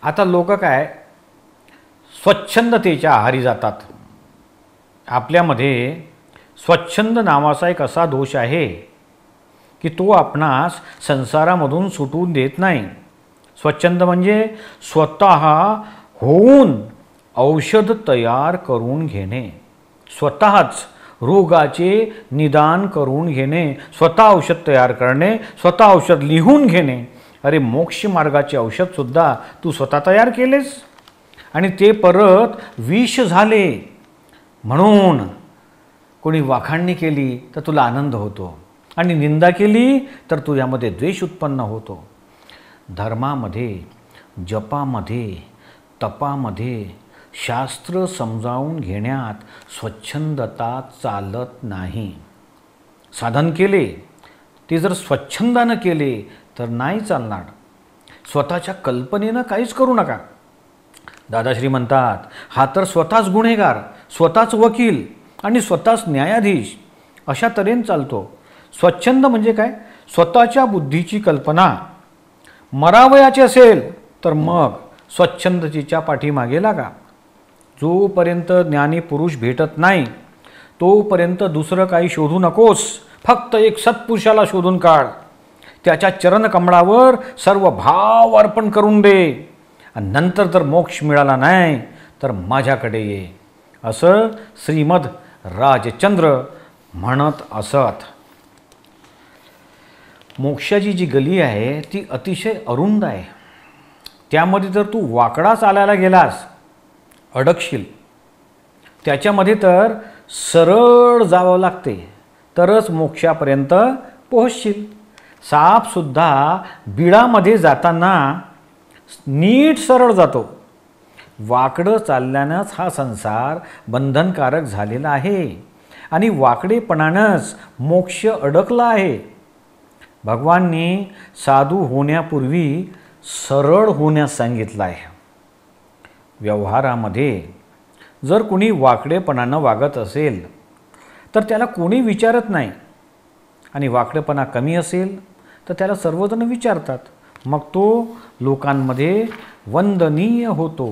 आता लोक काय स्वच्छंदतेच्या आहारी जातात। आपल्यामध्ये स्वच्छंद नावाचा एक असा दोष आहे की तो आपणास संसारामधून सुटून देत नाही। स्वच्छंद म्हणजे स्वतः होऊन औषध तयार करून घेणे, स्वतःच रोगाचे निदान करून घेणे, स्वतः औषध तयार करणे, स्वतः औषध लिहून घेणे। अरे मोक्ष मार्गाचे औषधसुद्धा तू स्वतः तयार केलेस आणि ते परत विष झाले, म्हणून कोणी वाखाणणी केली तर तुला आनंद होतो आणि निंदा केली तर तुझ्यामध्ये द्वेष उत्पन्न होतो। धर्मामध्ये, जपामध्ये, तपामध्ये शास्त्र समजावून घेण्यात स्वच्छंदता चालत नाही। साधन केले ते जर स्वच्छंदानं केले तर नाही चालणार। स्वतःच्या कल्पनेनं काहीच करू नका। दादाश्री म्हणतात, हा तर स्वतःच गुन्हेगार, स्वतःच वकील आणि स्वतःच न्यायाधीश अशा तऱ्हेने चालतो। स्वच्छंद म्हणजे काय? स्वतःच्या बुद्धीची कल्पना मरावयाची असेल तर मग स्वच्छंदतेच्या पाठीमागे लागा। जोपर्यंत ज्ञानी पुरुष भेटत नाही तोपर्यंत दुसरं काही शोधू नकोस, फक्त एक सत्पुरुषाला शोधून काढ, त्याच्या चरणकमळावर सर्व भाव अर्पण करून दे आणि नंतर जर मोक्ष मिळाला नाही तर माझ्याकडे ये, असं श्रीमद राजचंद्र म्हणत असत। मोक्षाची जी गली आहे ती अतिशय अरुंद आहे, त्यामध्ये जर तू वाकडा चालायला गेलास अडकशील। त्याच्यामध्ये तर सरळ जावं लागते तरच मोक्षापर्यंत पोहोचशील। सापसुद्धा बिळामध्ये जाताना नीट सरळ जातो, वाकडं चालल्यानंच हा संसार बंधनकारक झालेला आहे आणि वाकडेपणानंच मोक्ष अडकला आहे। भगवाननी साधू होण्यापूर्वी सरळ होण्यास सांगितलं आहे। व्यवहारामध्ये जर कोणी वाकडेपणानं वागत असेल तर त्याला कोणी विचारत नाही आणि वाकडेपणा कमी असेल तर त्याला सर्वजण विचारतात, मग तो लोकांमध्ये वंदनीय होतो।